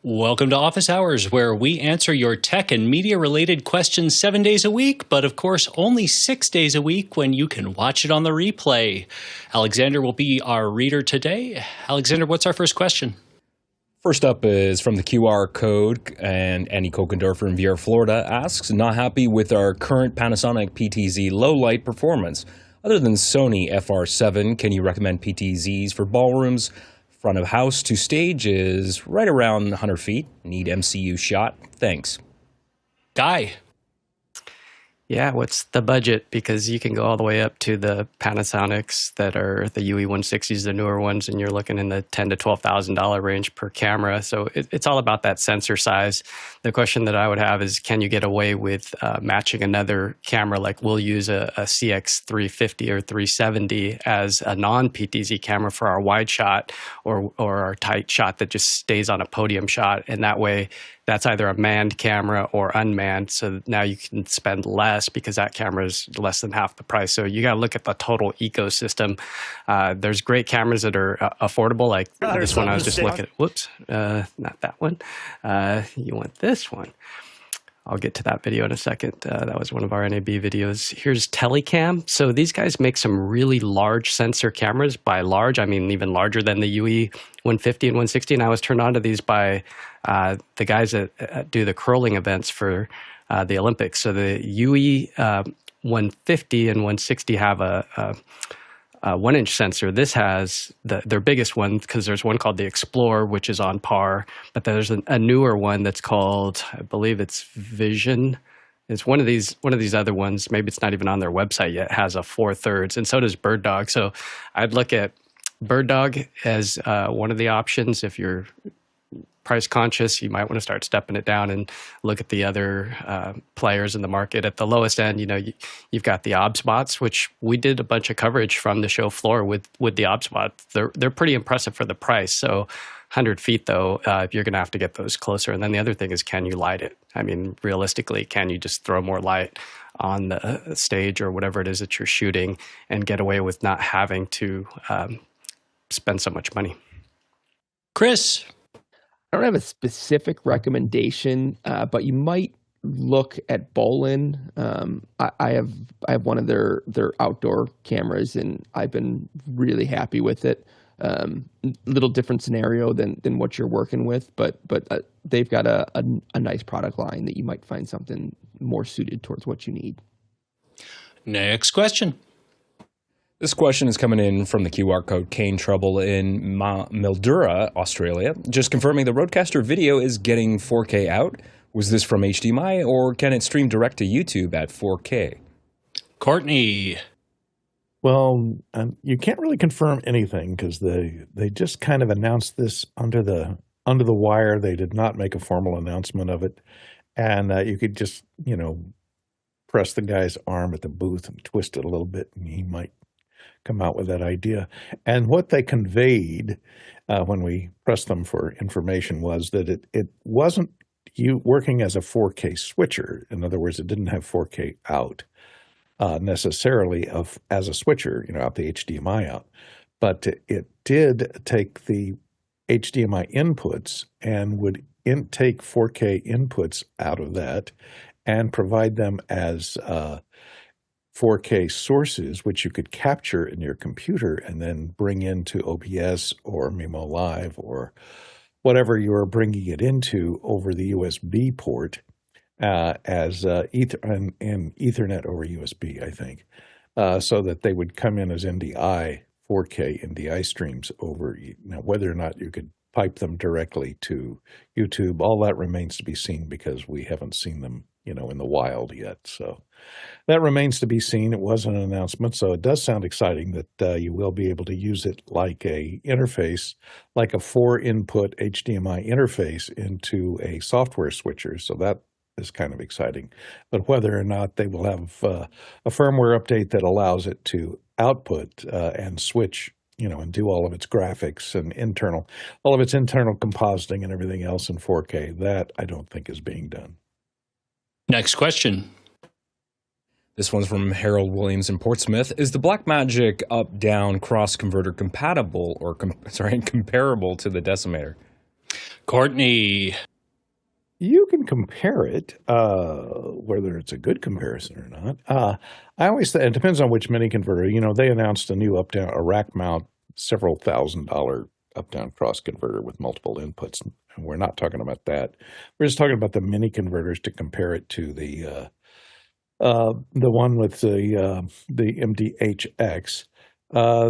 Welcome to Office Hours, where we answer your tech and media-related questions 7 days a week, but of course only 6 days a week when you can watch it on the replay. Alexander will be our reader today. Alexander, what's our first question? First up is from the QR code, and Annie Kokendorfer in Viera, Florida asks, not happy with our current Panasonic PTZ low light performance. Other than Sony FR7, can you recommend PTZs for ballrooms? Front of house to stage is right around 100 feet. Need MCU shot. Thanks. Guy. Yeah, what's the budget? Because you can go all the way up to the Panasonics that are the UE160s, the newer ones, and you're looking in the $10,000 to $12,000 range per camera. So it's all about that sensor size. The question that I would have is, can you get away with matching another camera? Like we'll use a CX350 or 370 as a non-PTZ camera for our wide shot or our tight shot that just stays on a podium shot. And that way, that's either a manned camera or unmanned. So now you can spend less because that camera is less than half the price. So you got to look at the total ecosystem. There's great cameras that are affordable, like this one I was just looking at. Whoops, not that one. You want this one. I'll get to that video in a second. That was one of our NAB videos. Here's Telecam. So these guys make some really large sensor cameras. By large, I mean even larger than the UE 150 and 160. And I was turned on to these by the guys that do the curling events for the Olympics. So the UE 150 and 160 have a 1-inch sensor. This has their biggest one, because there's one called the Explorer, which is on par, but there's a newer one that's called, I believe it's Vision. It's one of these other ones. Maybe it's not even on their website yet. Has a 4/3, and so does Birddog. So I'd look at Birddog as one of the options. If you're price conscious, you might want to start stepping it down and look at the other players in the market. At the lowest end, you've got the OBSbots, which we did a bunch of coverage from the show floor with the OBSbots. They're pretty impressive for the price. So 100 feet, though, you're going to have to get those closer. And then the other thing is, can you light it? I mean, realistically, can you just throw more light on the stage or whatever it is that you're shooting and get away with not having to spend so much money? Chris. I don't have a specific recommendation, but you might look at Bolin. I have one of their outdoor cameras, and I've been really happy with it. Little different scenario than what you're working with, but they've got a nice product line that you might find something more suited towards what you need. Next question. This question is coming in from the QR code Kane Trouble in Mildura, Australia. Just confirming the Rodecaster video is getting 4K out. Was this from HDMI, or can it stream direct to YouTube at 4K? Courtney. Well, you can't really confirm anything because they just kind of announced this under the wire. They did not make a formal announcement of it, and you could just press the guy's arm at the booth and twist it a little bit, and he might come out with that idea. And what they conveyed when we pressed them for information was that it wasn't you working as a 4K switcher. In other words, it didn't have 4K out necessarily as a switcher, out the HDMI out. But it did take the HDMI inputs and would take 4K inputs out of that and provide them as 4K sources, which you could capture in your computer and then bring into OBS or Mimo Live or whatever you're bringing it into over the USB port as Ethernet over USB, I think, so that they would come in as NDI, 4K NDI streams over. Now, whether or not you could pipe them directly to YouTube, all that remains to be seen because we haven't seen them in the wild yet. So that remains to be seen. It was an announcement, so it does sound exciting that you will be able to use it like a interface, like a 4-input HDMI interface into a software switcher. So that is kind of exciting. But whether or not they will have a firmware update that allows it to output and switch, and do all of its graphics and all of its internal compositing and everything else in 4K, that I don't think is being done. Next question. This one's from Harold Williams in Portsmouth. Is the Blackmagic UpDownCross converter compatible or comparable to the Decimator? Courtney. You can compare it, whether it's a good comparison or not. I always think it depends on which mini converter. You know, they announced a new a rack mount, several $1,000 UpDownCross converter with multiple inputs. And we're not talking about that. We're just talking about the mini converters to compare it to the one with the MDHX.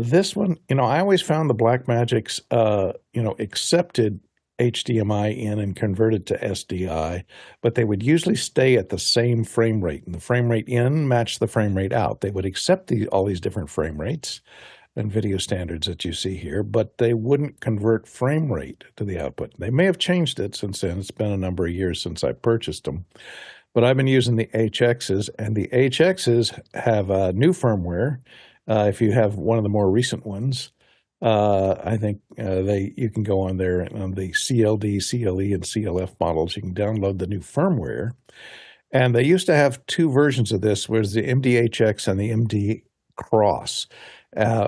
This one, you know, I always found the Blackmagic's, accepted HDMI in and converted to SDI, but they would usually stay at the same frame rate, and the frame rate in matched the frame rate out. They would accept all these different frame rates and video standards that you see here, but they wouldn't convert frame rate to the output. They may have changed it since then. It's been a number of years since I purchased them, but I've been using the HXs, and the HXs have new firmware. If you have one of the more recent ones, I think you can go on there on the CLD, CLE, and CLF models. You can download the new firmware. And they used to have two versions of this, was the MDHX and the MD Cross.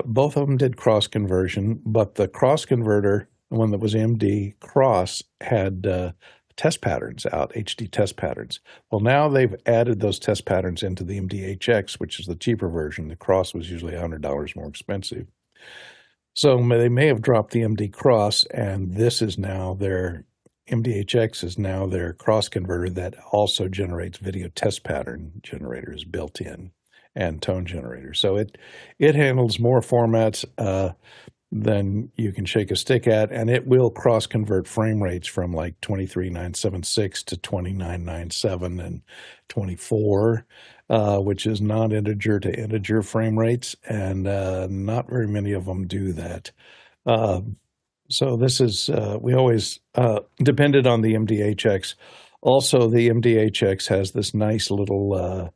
Both of them did cross conversion, but the cross converter, the one that was MD Cross, had test patterns out, HD test patterns. Well, now they've added those test patterns into the MDHX, which is the cheaper version. The Cross was usually $100 more expensive. So they may have dropped the MD Cross, and this is now their MDHX is now their cross converter that also generates video test pattern generators built in and tone generators. So it handles more formats than you can shake a stick at, and it will cross convert frame rates from like 23976 to 2997 and 24. Which is non-integer to integer frame rates, and not very many of them do that. So this is, we always depended on the MDHX. Also, the MDHX has this nice little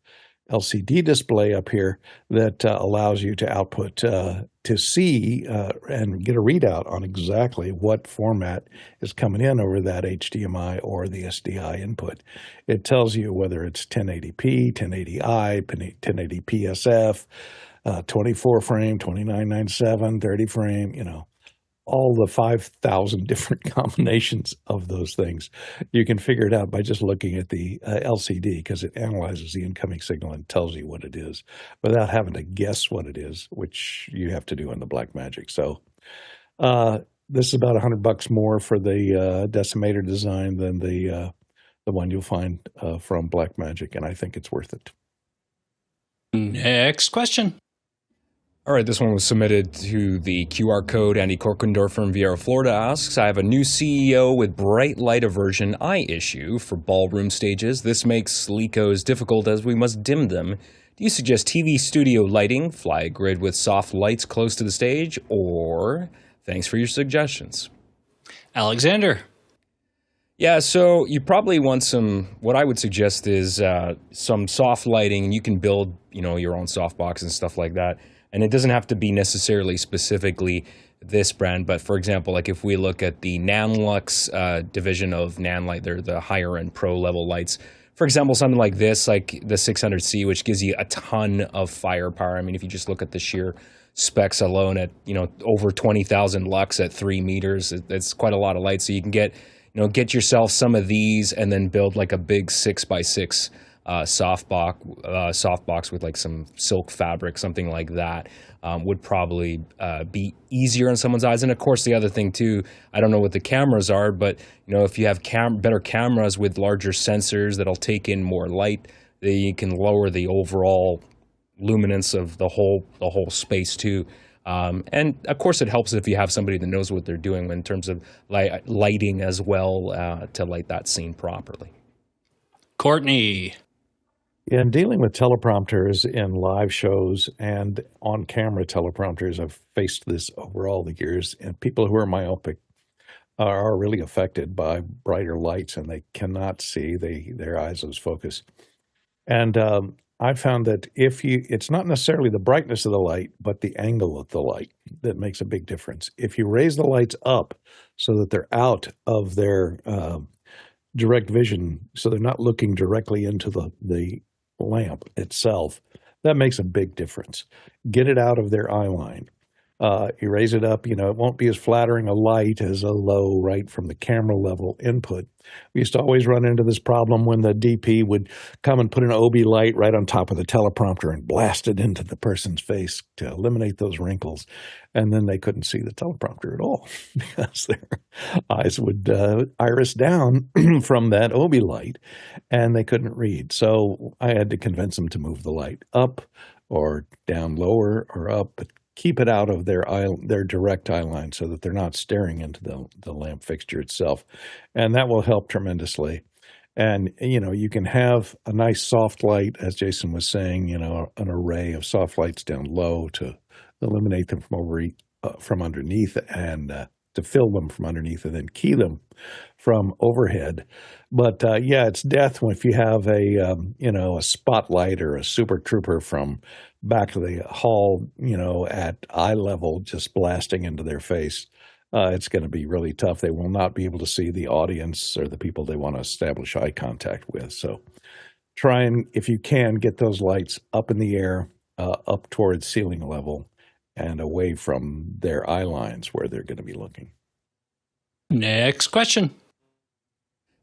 LCD display up here that allows you to output, to see and get a readout on exactly what format is coming in over that HDMI or the SDI input. It tells you whether it's 1080p, 1080i, 1080p SF, 24 frame, 2997, 30 frame, you know, all the 5,000 different combinations of those things. You can figure it out by just looking at the LCD, because it analyzes the incoming signal and tells you what it is without having to guess what it is, which you have to do on the Blackmagic. So this is about $100 more for the Decimator design than the one you'll find from Blackmagic, and I think it's worth it. Next question. All right, this one was submitted to the QR code. Andy Korkendorf from Vieira, Florida asks, I have a new CEO with bright light aversion eye issue for ballroom stages. This makes Lekos difficult as we must dim them. Do you suggest TV studio lighting, fly a grid with soft lights close to the stage, or thanks for your suggestions? Alexander. Yeah, so you probably want what I would suggest is some soft lighting. You can build, your own softbox and stuff like that. And it doesn't have to be necessarily specifically this brand, but for example, like if we look at the Nanlux division of Nanlite, they're the higher end pro level lights. For example, something like this, like the 600C, which gives you a ton of firepower. I mean, if you just look at the sheer specs alone at, over 20,000 lux at 3 meters, it's quite a lot of light. So you can get yourself some of these and then build like a big 6x6 softbox with like some silk fabric, something like that, would probably be easier in someone's eyes. And of course, the other thing too, I don't know what the cameras are, but if you have better cameras with larger sensors that'll take in more light, then you can lower the overall luminance of the whole space too. And of course, it helps if you have somebody that knows what they're doing in terms of lighting as well, to light that scene properly. Courtney. In dealing with teleprompters in live shows and on-camera teleprompters, I've faced this over all the years, and people who are myopic are really affected by brighter lights, and they cannot see. Their eyes lose focus. And I found that it's not necessarily the brightness of the light, but the angle of the light that makes a big difference. If you raise the lights up so that they're out of their direct vision, so they're not looking directly into the lamp itself, that makes a big difference. Get it out of their eye line. You raise it up, it won't be as flattering a light as a low right from the camera level input. We used to always run into this problem when the DP would come and put an OB light right on top of the teleprompter and blast it into the person's face to eliminate those wrinkles. And then they couldn't see the teleprompter at all because their eyes would iris down from that OB light and they couldn't read. So I had to convince them to move the light up or down lower or up, but keep it out of their direct eye line so that they're not staring into the lamp fixture itself. And that will help tremendously. And, you can have a nice soft light, as Jason was saying, an array of soft lights down low to eliminate them from underneath and to fill them from underneath and then key them from overhead. But it's death if you have a spotlight or a super trooper from back of the hall, at eye level, just blasting into their face. It's going to be really tough. They will not be able to see the audience or the people they want to establish eye contact with. So try and, if you can, get those lights up in the air, up towards ceiling level and away from their eye lines where they're going to be looking. Next question.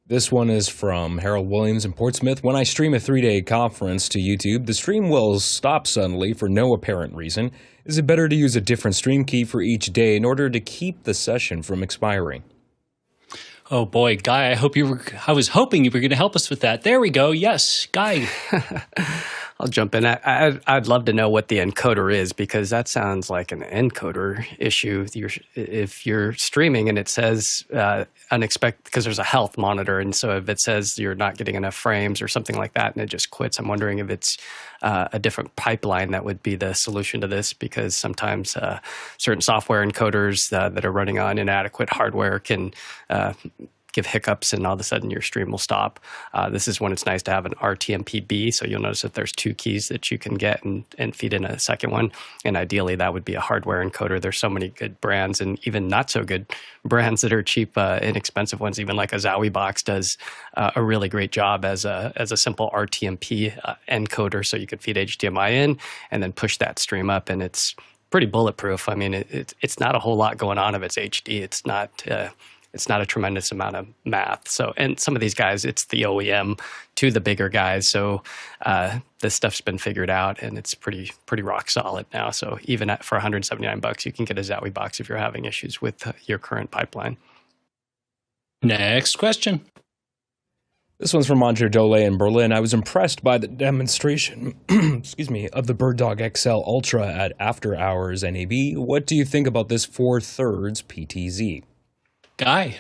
This one is from Harold Williams in Portsmouth. When I stream a 3-day conference to YouTube, the stream will stop suddenly for no apparent reason. Is it better to use a different stream key for each day in order to keep the session from expiring? Oh boy, Guy, I was hoping you were going to help us with that. There we go. Yes, Guy. I'll jump in. I'd love to know what the encoder is, because that sounds like an encoder issue. If you're streaming and it says unexpected, because there's a health monitor, and so if it says you're not getting enough frames or something like that and it just quits, I'm wondering if it's a different pipeline that would be the solution to this, because sometimes certain software encoders that are running on inadequate hardware can give hiccups, and all of a sudden your stream will stop. This is when it's nice to have an RTMP-B, so you'll notice that there's 2 keys that you can get and feed in a second one, and ideally that would be a hardware encoder. There's so many good brands and even not so good brands that are cheap, inexpensive ones, even like a Zowie box does a really great job as a simple RTMP encoder, so you can feed HDMI in and then push that stream up, and it's pretty bulletproof. I mean, it's not a whole lot going on if it's HD. It's not a tremendous amount of math. So, and some of these guys, it's the OEM to the bigger guys. So this stuff's been figured out, and it's pretty rock solid now. So even for $179, you can get a Zowie box if you're having issues with your current pipeline. Next question. This one's from Andre Dole in Berlin. I was impressed by the demonstration of the Birddog XL Ultra at After Hours NAB. What do you think about this 4/3 PTZ? Guy.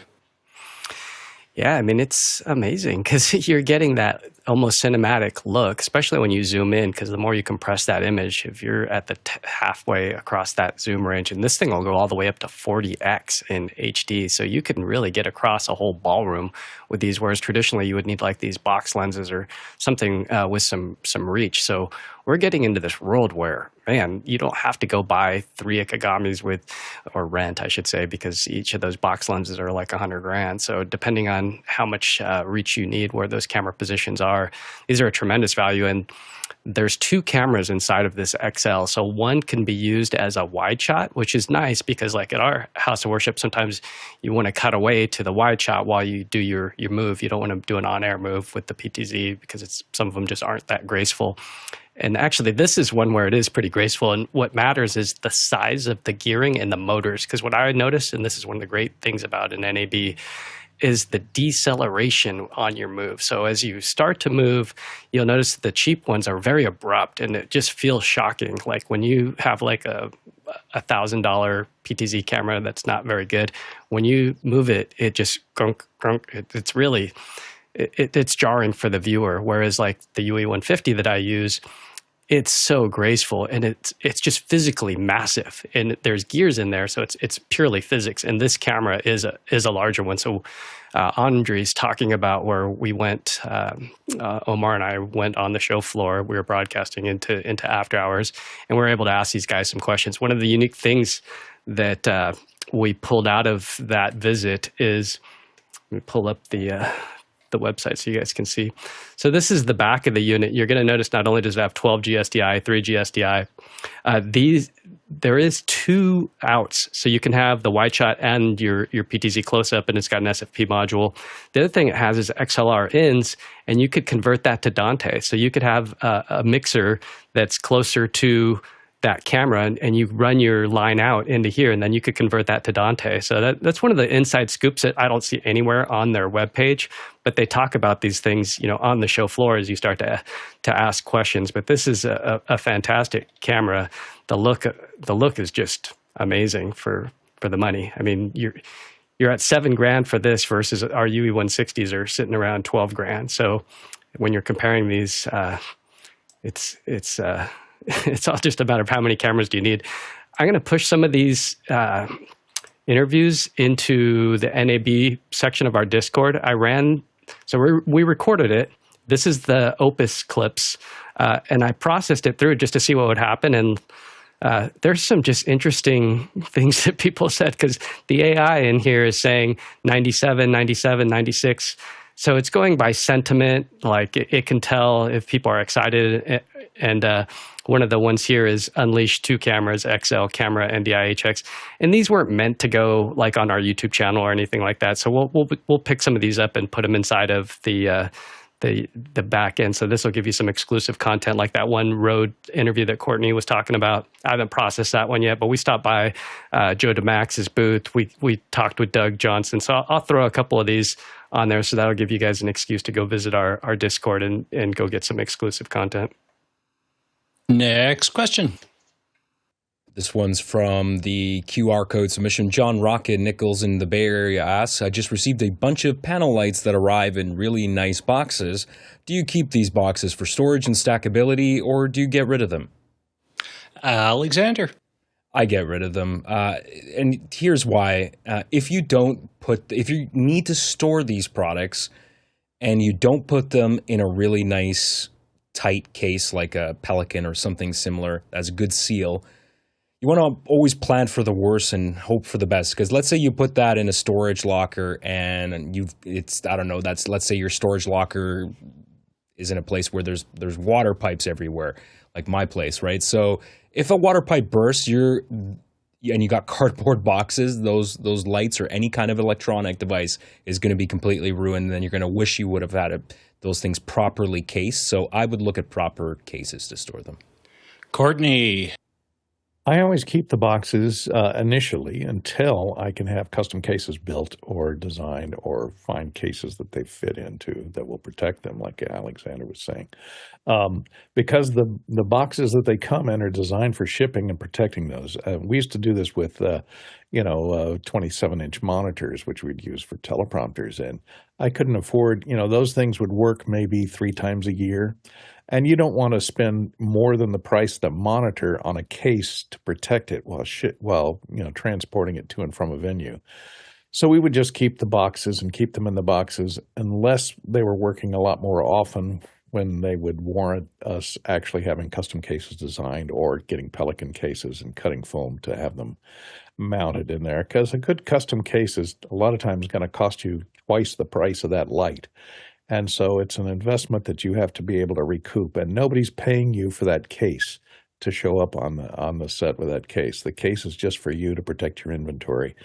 Yeah, I mean, it's amazing because you're getting that almost cinematic look, especially when you zoom in, because the more you compress that image, if you're at the halfway across that zoom range, and this thing will go all the way up to 40x in HD, so you can really get across a whole ballroom with these, whereas traditionally you would need like these box lenses or something with some reach. So we're getting into this world where, man, you don't have to go buy 3 Ikagamis or rent, I should say, because each of those box lenses are like $100,000. So depending on how much reach you need, where those camera positions are, these are a tremendous value. And there's 2 cameras inside of this XL. So one can be used as a wide shot, which is nice because like at our house of worship, sometimes you want to cut away to the wide shot while you do your move. You don't want to do an on-air move with the PTZ because some of them just aren't that graceful. And actually, this is one where it is pretty graceful. And what matters is the size of the gearing and the motors. Because what I noticed, and this is one of the great things about an NAB, is the deceleration on your move. So as you start to move, you'll notice that the cheap ones are very abrupt, and it just feels shocking. Like when you have like a $1,000 PTZ camera that's not very good, when you move it, it just grunk, grunk. It's really... It's jarring for the viewer, whereas like the UE 150 that I use, it's so graceful and it's just physically massive, and there's gears in there, so it's purely physics. And this camera is a larger one. So Andre's talking about where we went. Omar and I went on the show floor. We were broadcasting into After Hours, and we were able to ask these guys some questions. One of the unique things that we pulled out of that visit is, let me pull up the the website so you guys can see. So this is the back of the unit. You're going to notice not only does it have 12G SDI, 3G SDI, there is 2 outs. So you can have the wide shot and your PTZ close-up, and it's got an SFP module. The other thing it has is XLR ins, and you could convert that to Dante. So you could have a mixer that's closer to that camera, and you run your line out into here, and then you could convert that to Dante. So that's one of the inside scoops that I don't see anywhere on their webpage, but they talk about these things, on the show floor as you start to ask questions. But this is a fantastic camera. The look is just amazing for the money. I mean, you're at $7,000 for this versus our UE 160s are sitting around $12,000. So when you're comparing these, it's all just a matter of how many cameras do you need. I'm going to push some of these interviews into the NAB section of our Discord. We recorded it. This is the Opus clips, and I processed it through just to see what would happen. And there's some just interesting things that people said, because the AI in here is saying 97, 97, 96. So it's going by sentiment. Like it can tell if people are excited. And one of the ones here is Unleash 2 cameras, XL camera, and the IHX. And these weren't meant to go like on our YouTube channel or anything like that. So we'll pick some of these up and put them inside of the back end. So this will give you some exclusive content, like that one RØDE interview that Courtney was talking about. I haven't processed that one yet, but we stopped by Joe DeMax's booth. We talked with Doug Johnson. So I'll throw a couple of these on there, so that'll give you guys an excuse to go visit our Discord and go get some exclusive content. Next question. This one's from the QR code submission. John Rocket Nichols in the Bay Area asks, I just received a bunch of panel lights that arrive in really nice boxes. Do you keep these boxes for storage and stackability, or do you get rid of them? Alexander. I get rid of them. And here's why. If you need to store these products and you don't put them in a really nice tight case like a Pelican or something similar, that's a good seal, you want to always plan for the worst and hope for the best. Because let's say you put that in a storage locker and let's say your storage locker is in a place where there's water pipes everywhere, like my place, right? So if a water pipe bursts, and you got cardboard boxes, those lights or any kind of electronic device is going to be completely ruined. And then you're going to wish you would have had those things properly cased. So I would look at proper cases to store them. Courtney. I always keep the boxes initially until I can have custom cases built or designed or find cases that they fit into that will protect them, like Alexander was saying. Because the boxes that they come in are designed for shipping and protecting those. We used to do this with 27-inch monitors, which we'd use for teleprompters. And I couldn't afford, those things would work maybe 3 times a year. And you don't want to spend more than the price of the monitor on a case to protect it while transporting it to and from a venue. So we would just keep the boxes and keep them in the boxes unless they were working a lot more often, when they would warrant us actually having custom cases designed or getting Pelican cases and cutting foam to have them mounted in there. Because a good custom case is a lot of times going to cost you twice the price of that light. And so it's an investment that you have to be able to recoup, and nobody's paying you for that case to show up on the set with that case. The case is just for you to protect your inventory.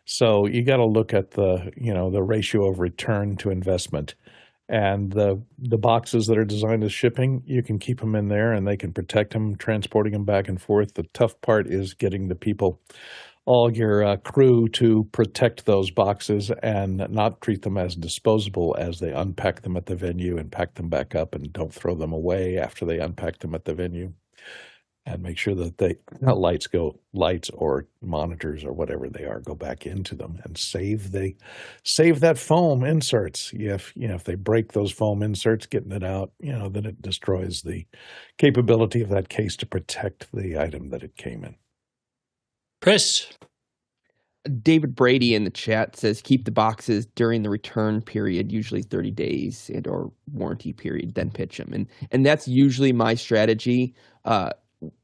So you got to look at the ratio of return to investment. And the boxes that are designed as shipping, you can keep them in there and they can protect them, transporting them back and forth. The tough part is getting the people, all your crew, to protect those boxes and not treat them as disposable as they unpack them at the venue and pack them back up, and don't throw them away after they unpack them at the venue. And make sure that lights or monitors or whatever they are, go back into them and save that foam inserts. If they break those foam inserts, getting it out, then it destroys the capability of that case to protect the item that it came in. Chris. David Brady in the chat says keep the boxes during the return period, usually 30 days and or warranty period, then pitch them. And that's usually my strategy.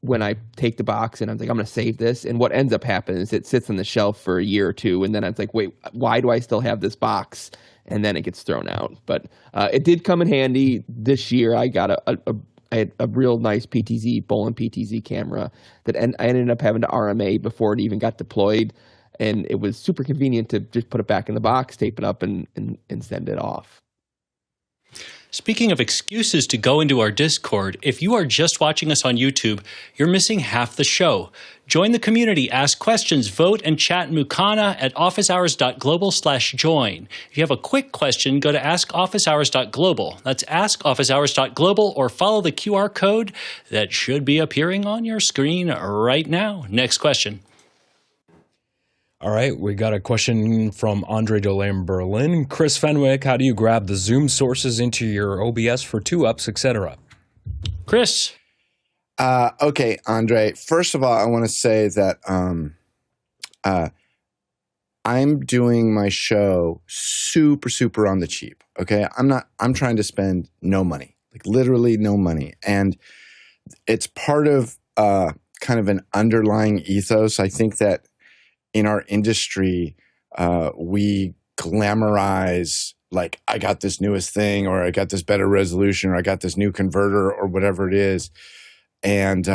When I take the box and I'm like, I'm going to save this. And what ends up happening is it sits on the shelf for a year or two. And then I'm like, wait, why do I still have this box? and then it gets thrown out. But it did come in handy this year. I got I had a real nice PTZ, Bolin PTZ camera that I ended up having to RMA before it even got deployed. And it was super convenient to just put it back in the box, tape it up, and send it off. Speaking of excuses to go into our Discord, if you are just watching us on YouTube, you're missing half the show. Join the community, ask questions, vote, and chat Mukana at officehours.global/join. If you have a quick question, go to askofficehours.global. That's askofficehours.global, or follow the QR code that should be appearing on your screen right now. Next question. All right, we got a question from Andre Dolaire Berlin. Chris Fenwick, how do you grab the zoom sources into your OBS for 2-ups, etc.? Chris. Okay, Andre. First of all, I want to say that I'm doing my show super on the cheap. Okay, I'm trying to spend no money, like literally no money, and it's part of kind of an underlying ethos. I think that in our industry, we glamorize, like, I got this newest thing, or I got this better resolution, or I got this new converter, or whatever it is. And,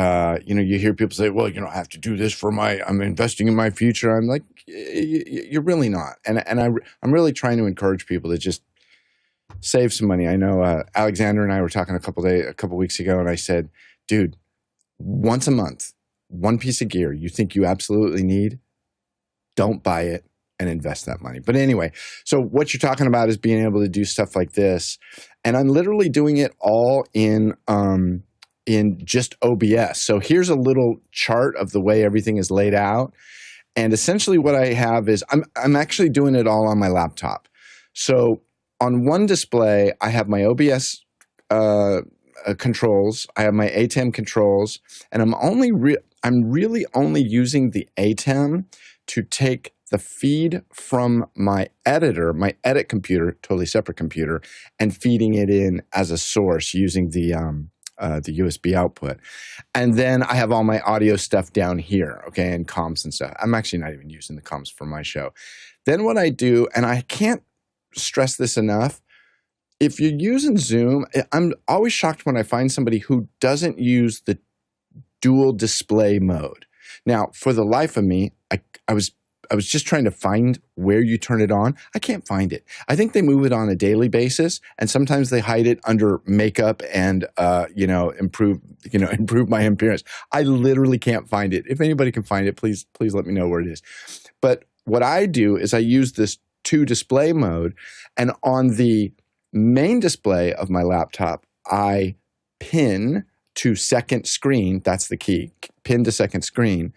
you hear people say, well, I have to do this I'm investing in my future. I'm like, you're really not. And I'm really trying to encourage people to just save some money. I know Alexander and I were talking a couple weeks ago, and I said, dude, once a month, one piece of gear you think you absolutely need, don't buy it and invest that money. But anyway, so what you're talking about is being able to do stuff like this. And I'm literally doing it all in just OBS. So here's a little chart of the way everything is laid out. And essentially what I have is I'm actually doing it all on my laptop. So on one display, I have my OBS controls, I have my ATEM controls, and I'm really only using the ATEM to take the feed from my editor, my edit computer, totally separate computer, and feeding it in as a source using the USB output. And then I have all my audio stuff down here, okay, and comms and stuff. I'm actually not even using the comms for my show. Then what I do, and I can't stress this enough, if you're using Zoom, I'm always shocked when I find somebody who doesn't use the dual display mode. Now, for the life of me, I was just trying to find where you turn it on. I can't find it. I think they move it on a daily basis, and sometimes they hide it under makeup and improve my appearance. I literally can't find it. If anybody can find it, please let me know where it is. But what I do is I use this 2 display mode, and on the main display of my laptop, I pin to second screen. That's the key. Pin to second screen.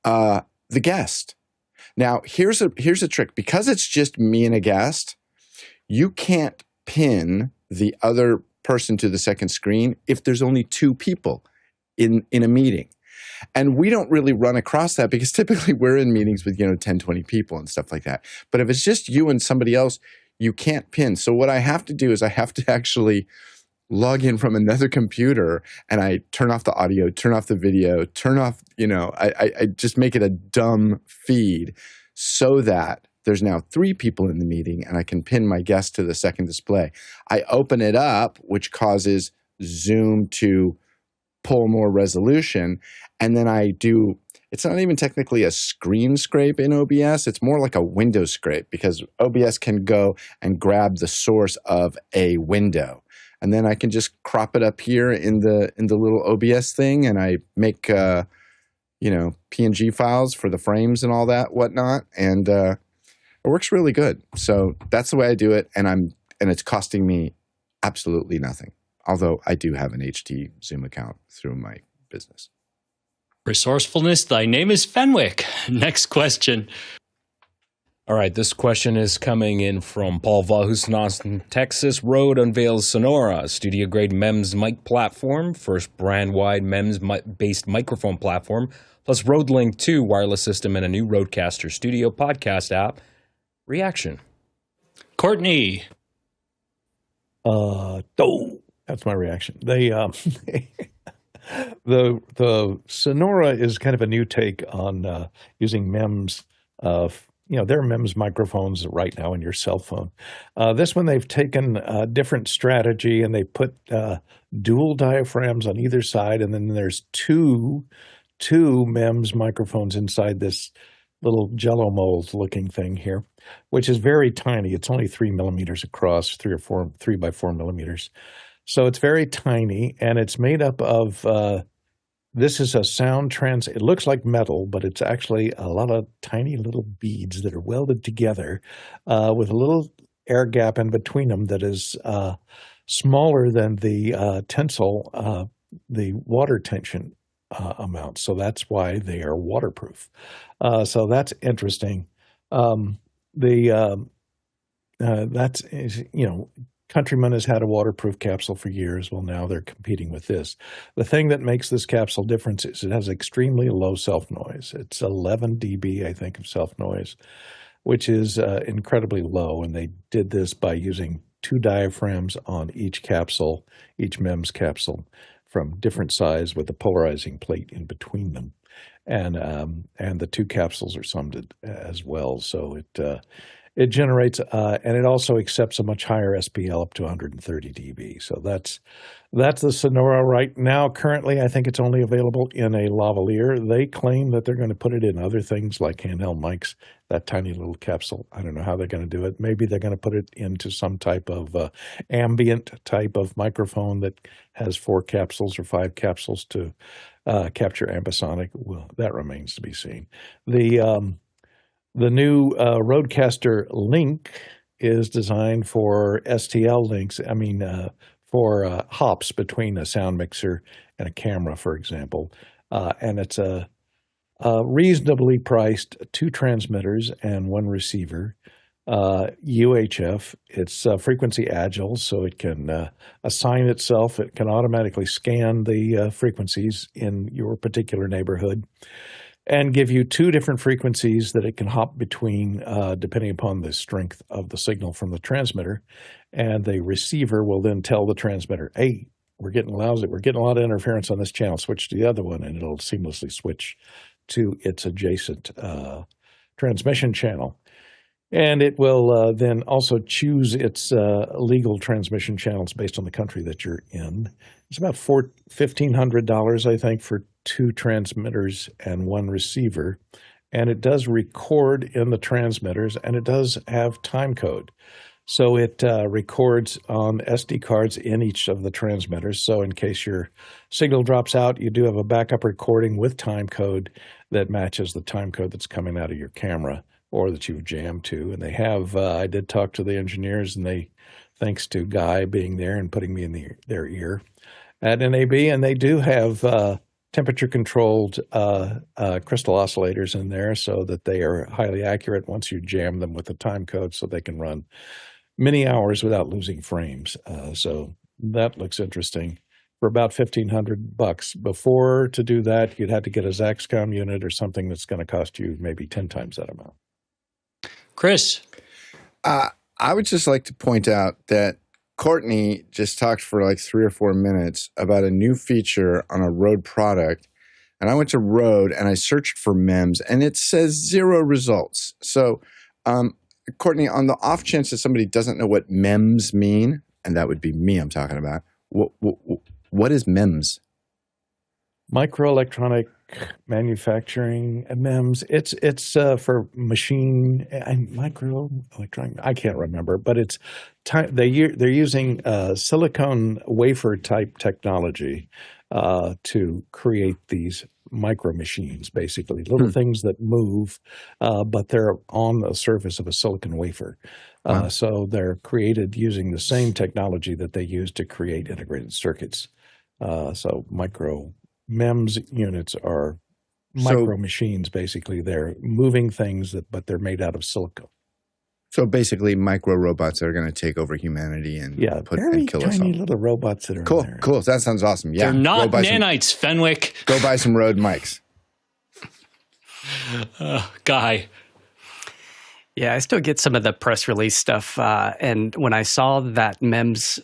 The guest. Now, here's a trick. Because it's just me and a guest, you can't pin the other person to the second screen if there's only 2 people in a meeting. And we don't really run across that because typically we're in meetings with 10, 20 people and stuff like that. But if it's just you and somebody else, you can't pin. So what I have to do is I have to actually log in from another computer, and I turn off the audio, turn off the video, turn off, I just make it a dumb feed so that there's now 3 people in the meeting and I can pin my guest to the second display. I open it up, which causes Zoom to pull more resolution. And then I do, it's not even technically a screen scrape in OBS. It's more like a window scrape because OBS can go and grab the source of a window. And then I can just crop it up here in the little OBS thing, and I make PNG files for the frames and all that whatnot, and it works really good. So that's the way I do it, and it's costing me absolutely nothing. Although I do have an HD Zoom account through my business. Resourcefulness, thy name is Fenwick. Next question. All right, this question is coming in from Paul Vahus in Austin, Texas. RØDE unveils Sonaura, studio-grade MEMS mic platform, first brand-wide MEMS-based microphone platform, plus RØDE Link 2 wireless system and a new Rodecaster studio podcast app. Reaction. Courtney. That's my reaction. The Sonaura is kind of a new take on using MEMS there are MEMS microphones right now in your cell phone. This one, they've taken a different strategy, and they put dual diaphragms on either side, and then there's two MEMS microphones inside this little jello mold looking thing here, which is very tiny. It's only 3 millimeters across, 3 by 4 millimeters. So it's very tiny, and it's made up of, this is a it looks like metal, but it's actually a lot of tiny little beads that are welded together with a little air gap in between them that is smaller than the tensile, the water tension amount. So that's why they are waterproof. So that's interesting. Countryman has had a waterproof capsule for years. Well, now they're competing with this. The thing that makes this capsule different is it has extremely low self-noise. It's 11 dB, I think, of self-noise, which is incredibly low. And they did this by using 2 diaphragms on each capsule, each MEMS capsule, from different size with a polarizing plate in between them. And the 2 capsules are summed as well. So it generates, and it also accepts a much higher SPL up to 130 dB. So that's the Sonaura right now. Currently, I think it's only available in a lavalier. They claim that they're going to put it in other things like handheld mics, that tiny little capsule. I don't know how they're going to do it. Maybe they're going to put it into some type of ambient type of microphone that has 4 capsules or 5 capsules to capture ambisonic. Well, that remains to be seen. The new Rodecaster link is designed for STL links. For hops between a sound mixer and a camera, for example. And it's a reasonably priced 2 transmitters and 1 receiver. UHF. It's frequency agile, so it can assign itself. It can automatically scan the frequencies in your particular neighborhood and give you 2 different frequencies that it can hop between depending upon the strength of the signal from the transmitter. And the receiver will then tell the transmitter, hey, we're getting lousy. We're getting a lot of interference on this channel. Switch to the other one, and it'll seamlessly switch to its adjacent transmission channel. And it will then also choose its legal transmission channels based on the country that you're in. It's about $1,500, I think, for 2 transmitters and 1 receiver. And it does record in the transmitters, and it does have time code. So it records on SD cards in each of the transmitters. So in case your signal drops out, you do have a backup recording with time code that matches the time code that's coming out of your camera or that you've jammed to. And they have, I did talk to the engineers, and they, thanks to Guy being there and putting me in their ear at NAB, and they do have temperature-controlled crystal oscillators in there so that they are highly accurate once you jam them with the time code, so they can run many hours without losing frames. So that looks interesting. For about $1,500. Before, to do that, you'd have to get a Zaxcom unit or something that's going to cost you maybe 10 times that amount. Chris? I would just like to point out that Courtney just talked for like 3 or 4 minutes about a new feature on a RØDE product. And I went to RØDE and I searched for MEMS, and it says 0 results. So, Courtney, on the off chance that somebody doesn't know what MEMS mean, and that would be me I'm talking about, what is MEMS? Microelectronic manufacturing, MEMS. It's for machine microelectronic. I can't remember, but it's they're using silicone wafer type technology to create these micro machines, basically little things that move, but they're on the surface of a silicon wafer. So they're created using the same technology that they use to create integrated circuits. So MEMS units are micro machines, basically. They're moving things, but they're made out of silicon. So basically micro robots that are going to take over humanity and kill us all. Very tiny little robots that are in there. Cool. That sounds awesome. Yeah, They're not nanites, Fenwick. Go buy some RØDE mics. Guy. Yeah, I still get some of the press release stuff. And when I saw that MEMS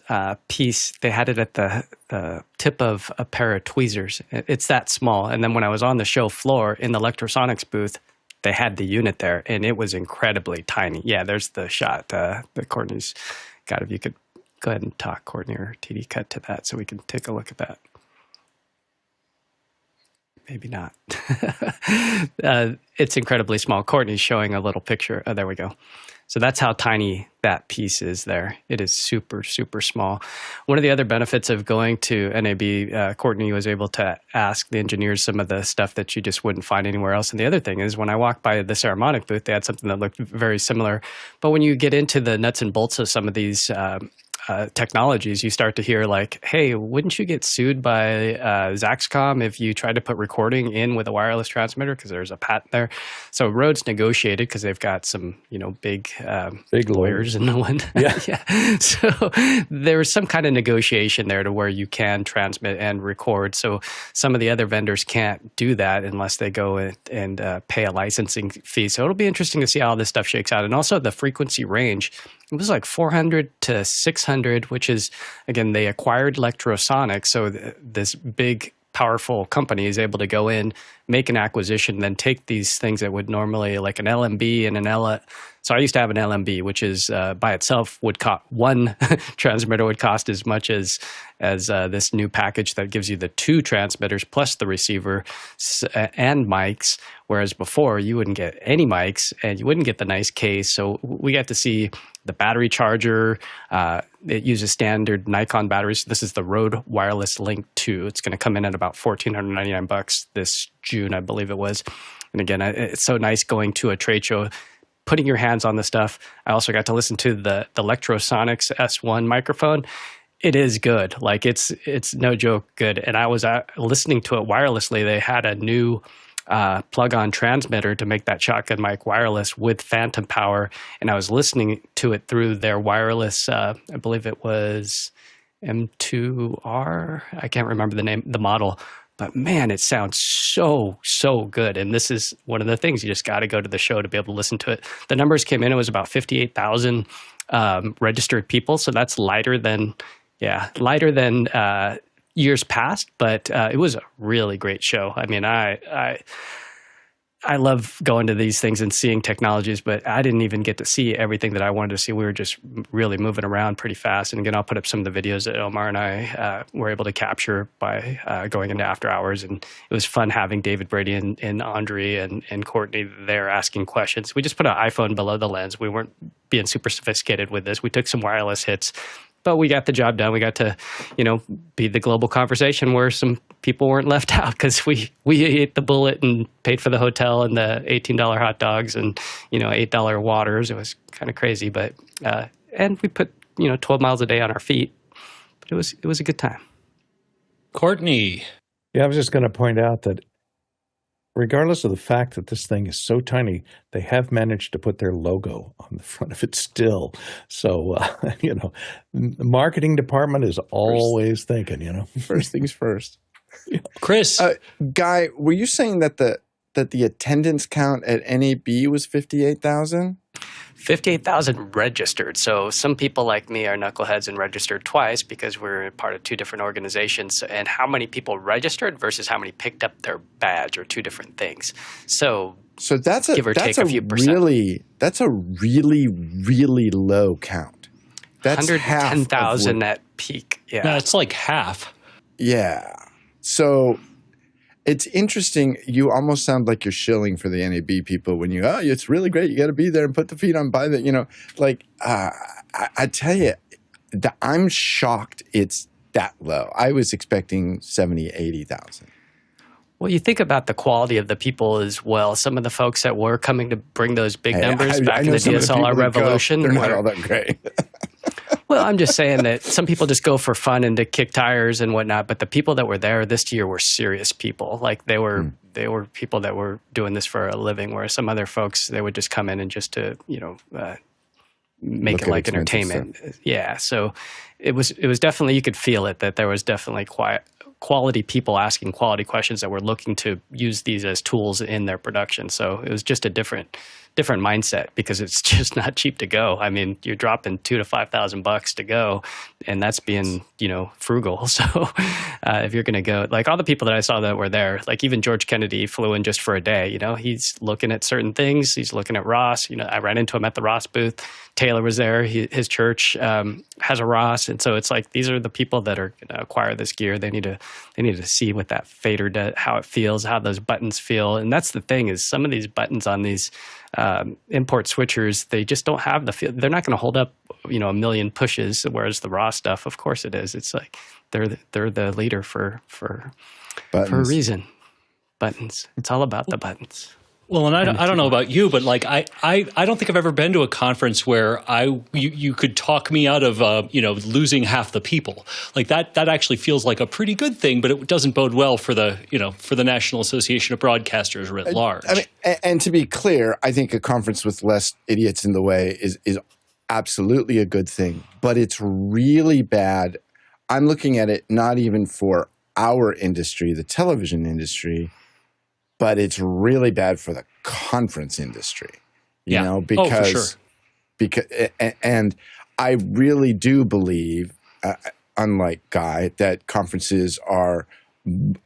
piece, they had it at the tip of a pair of tweezers. It's that small. And then when I was on the show floor in the Electrosonics booth, they had the unit there, and it was incredibly tiny. Yeah, there's the shot that Courtney's got. If you could go ahead and talk, Courtney, or TD, cut to that so we can take a look at that. Maybe not. It's incredibly small. Courtney's showing a little picture. Oh, there we go. So that's how tiny that piece is there. It is super, super small. One of the other benefits of going to NAB, Courtney was able to ask the engineers some of the stuff that you just wouldn't find anywhere else. And the other thing is when I walked by the Saramonic booth, they had something that looked very similar. But when you get into the nuts and bolts of some of these technologies, you start to hear like, hey, wouldn't you get sued by Zaxcom if you tried to put recording in with a wireless transmitter? Because there's a patent there. So RØDE's negotiated because they've got some, big lawyers and no one. Yeah. Yeah. So there was some kind of negotiation there to where you can transmit and record. So some of the other vendors can't do that unless they go and pay a licensing fee. So it'll be interesting to see how this stuff shakes out. And also the frequency range. It was like 400 to 600, which is, again, they acquired Electrosonic. So this big, powerful company is able to go in, make an acquisition, then take these things that would normally, like an LMB and an L. So I used to have an LMB, which is by itself would cost one transmitter would cost as much as this new package that gives you the 2 transmitters plus the receiver and mics. Whereas before you wouldn't get any mics and you wouldn't get the nice case. So we got to see the battery charger. It uses standard Nikon batteries. This is the RØDE Wireless Link 2. It's going to come in at about $1,499 this June, I believe it was. And again, it's so nice going to a trade show, putting your hands on the stuff. I also got to listen to the Electrosonics S1 microphone. It is good. Like it's no joke good. And I was listening to it wirelessly. They had a new plug-on transmitter to make that shotgun mic wireless with phantom power, and I was listening to it through their wireless. I believe it was M2R. I can't remember the model, but man, it sounds so good. And this is one of the things, you just got to go to the show to be able to listen to it. The numbers came in; it was about 58,000 registered people, so that's lighter than years past, but it was a really great show. I mean, I love going to these things and seeing technologies, but I didn't even get to see everything that I wanted to see. We were just really moving around pretty fast. And again, I'll put up some of the videos that Omar and I were able to capture by going into after hours. And it was fun having David Brady and Andre and Courtney there asking questions. We just put an iPhone below the lens. We weren't being super sophisticated with this. We took some wireless hits, but we got the job done. We got to, be the global conversation where some people weren't left out because we ate the bullet and paid for the hotel and the $18 hot dogs and, $8 waters. It was kind of crazy, but, and we put, 12 miles a day on our feet, but it was a good time. Courtney. Yeah, I was just going to point out that regardless of the fact that this thing is so tiny, they have managed to put their logo on the front of it still. So, the marketing department is always thinking, First things first. Chris. Guy, were you saying that the attendance count at NAB was 58,000? 58,000 registered. So some people like me are knuckleheads and registered twice because we're part of 2 different organizations. And how many people registered versus how many picked up their badge are 2 different things. So that's a really low count. That's 110,000 at peak. Yeah, no, it's like half. Yeah. So it's interesting. You almost sound like you're shilling for the NAB people when it's really great. You got to be there and put the feet on by the, I tell you, I'm shocked it's that low. I was expecting 70, 80,000. Well, you think about the quality of the people as well. Some of the folks that were coming to bring those big numbers back in the DSLR revolution. They're not all that great. Well, I'm just saying that some people just go for fun and to kick tires and whatnot. But the people that were there this year were serious people. Like they were people that were doing this for a living. Whereas some other folks, they would just come in and just to make it like entertainment. Stuff. Yeah. So it was definitely, you could feel it that there was definitely quality people asking quality questions that were looking to use these as tools in their production. So it was just a different different mindset because it's just not cheap to go. I mean, you're dropping $2,000 to $5,000 to go, and that's being, frugal. So if you're going to go, like all the people that I saw that were there, like even George Kennedy flew in just for a day, he's looking at certain things. He's looking at Ross. I ran into him at the Ross booth. Taylor was there. His church has a Ross. And so it's like, these are the people that are going to acquire this gear. They need to see what that fader does, how it feels, how those buttons feel. And that's the thing is some of these buttons on these import switchers, they just don't have the feel. They're not going to hold up, a million pushes. Whereas the raw stuff, of course it is. It's like they're the leader for a reason. Buttons. It's all about the buttons. Well, and I don't know about you, but like I don't think I've ever been to a conference where you could talk me out of losing half the people. Like that actually feels like a pretty good thing, but it doesn't bode well for the National Association of Broadcasters writ large. I mean, and to be clear, I think a conference with less idiots in the way is absolutely a good thing, but it's really bad. I'm looking at it not even for our industry, the television industry, but it's really bad for the conference industry, because and I really do believe, unlike Guy, that conferences are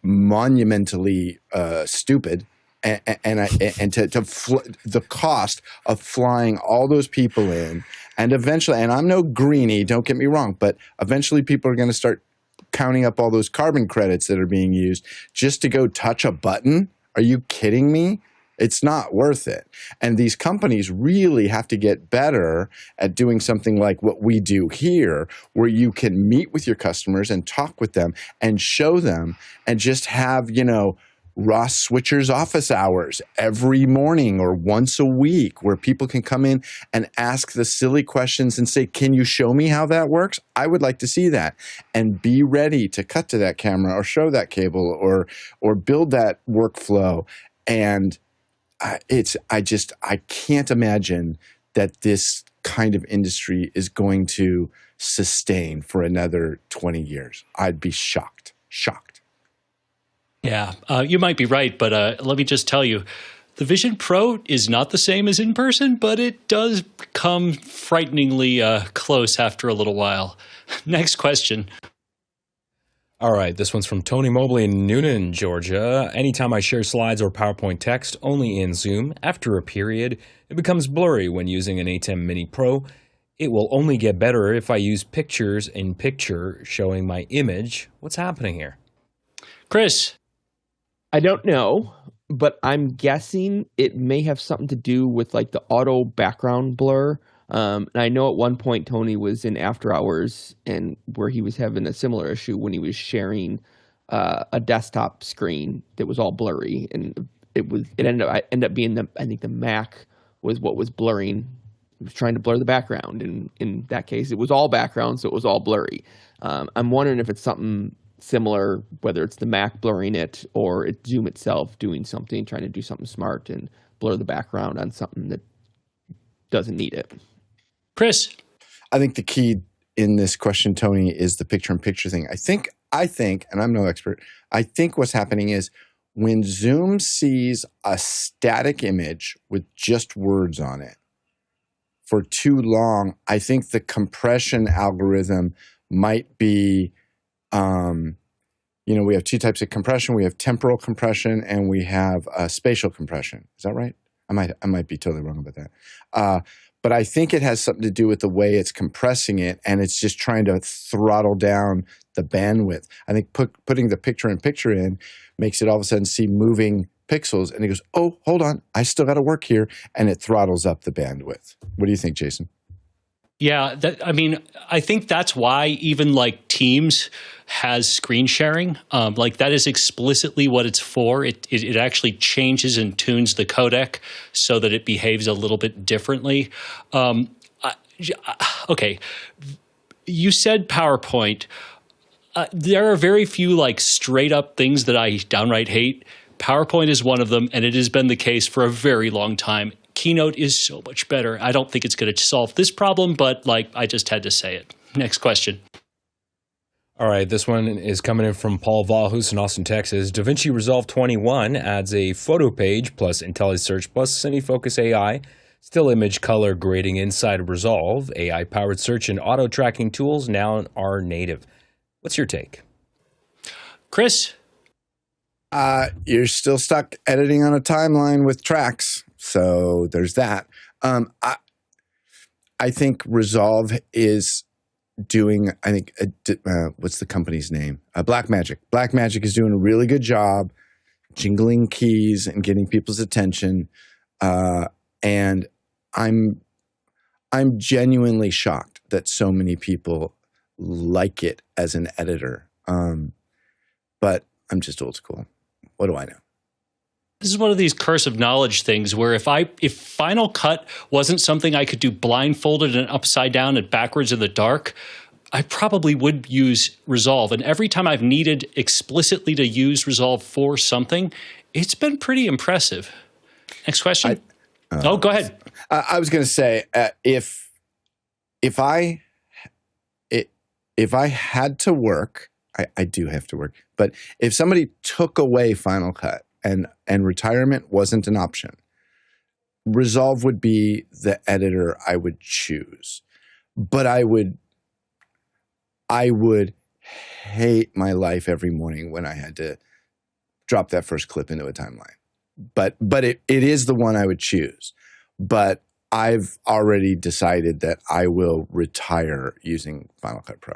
monumentally stupid, and the cost of flying all those people in, and eventually, and I'm no greenie, don't get me wrong, but eventually people are going to start counting up all those carbon credits that are being used just to go touch a button. Are you kidding me? It's not worth it. And these companies really have to get better at doing something like what we do here, where you can meet with your customers and talk with them and show them and just have, Ross Switcher's office hours every morning or once a week where people can come in and ask the silly questions and say, can you show me how that works? I would like to see that, and be ready to cut to that camera or show that cable or build that workflow. And I can't imagine that this kind of industry is going to sustain for another 20 years. I'd be shocked. Yeah, you might be right, but let me just tell you, the Vision Pro is not the same as in person, but it does come frighteningly close after a little while. Next question. All right, this one's from Tony Mobley in Noonan, Georgia. Anytime I share slides or PowerPoint text only in Zoom, after a period, it becomes blurry when using an ATEM Mini Pro. It will only get better if I use pictures in picture showing my image. What's happening here? Chris. I don't know, but I'm guessing it may have something to do with like the auto background blur. And I know at one point Tony was in After Hours and where he was having a similar issue when he was sharing a desktop screen that was all blurry, and it ended up being I think the Mac was what was blurring. It was trying to blur the background, and in that case it was all background, so it was all blurry. I'm wondering if it's something similar, whether it's the Mac blurring it or it's Zoom itself doing something, trying to do something smart and blur the background on something that doesn't need it. Chris? I think the key in this question, Tony, is the picture-in-picture thing. I think, and I'm no expert, I think what's happening is when Zoom sees a static image with just words on it for too long, I think the compression algorithm might be we have two types of compression. We have temporal compression and we have spatial compression. Is that right? I might be totally wrong about that. But I think it has something to do with the way it's compressing it, and it's just trying to throttle down the bandwidth. I think putting the picture-in-picture in makes it all of a sudden see moving pixels, and it goes, oh, hold on, I still got to work here, and it throttles up the bandwidth. What do you think, Jason? Yeah, I think that's why even like Teams has screen sharing. Like that is explicitly what it's for. It actually changes and tunes the codec so that it behaves a little bit differently. Okay, you said PowerPoint. There are very few like straight up things that I downright hate. PowerPoint is one of them, and it has been the case for a very long time. Keynote is so much better. I don't think it's going to solve this problem, but like I just had to say it. Next question. All right, this one is coming in from Paul Valhus in Austin, Texas. DaVinci Resolve 21 adds a photo page plus IntelliSearch plus CineFocus AI, still image color grading inside of Resolve. AI-powered search and auto-tracking tools now are native. What's your take? Chris? You're still stuck editing on a timeline with tracks, so there's that. I think Resolve is doing, I think, what's the company's name? Blackmagic. Blackmagic is doing a really good job jingling keys and getting people's attention. And I'm genuinely shocked that so many people like it as an editor. But I'm just old school. What do I know? This is one of these curse of knowledge things where if Final Cut wasn't something I could do blindfolded and upside down and backwards in the dark, I probably would use Resolve. And every time I've needed explicitly to use Resolve for something, it's been pretty impressive. Next question. Go ahead. I was going to say, if I had to work, I do have to work, but if somebody took away Final Cut and retirement wasn't an option, Resolve would be the editor I would choose. But I would hate my life every morning when I had to drop that first clip into a timeline. But it is the one I would choose. But I've already decided that I will retire using Final Cut Pro.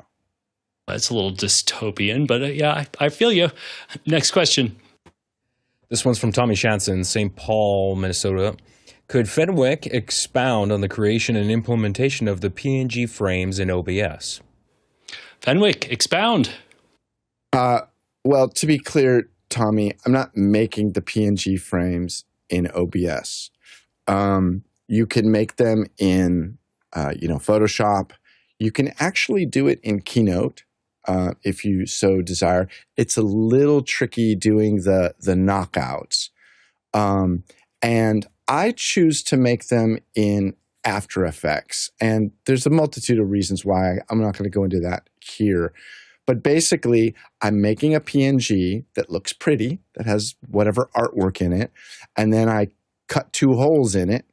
That's a little dystopian, but yeah, I feel you. Next question. This one's from Tommy Shanson, St. Paul, Minnesota. Could Fenwick expound on the creation and implementation of the PNG frames in OBS? Fenwick, expound. Well, to be clear, Tommy, I'm not making the PNG frames in OBS. You can make them in, Photoshop. You can actually do it in Keynote if you so desire. It's a little tricky doing the knockouts. And I choose to make them in After Effects. And there's a multitude of reasons why. I'm not going to go into that here. But basically, I'm making a PNG that looks pretty, that has whatever artwork in it, and then I cut 2 holes in it,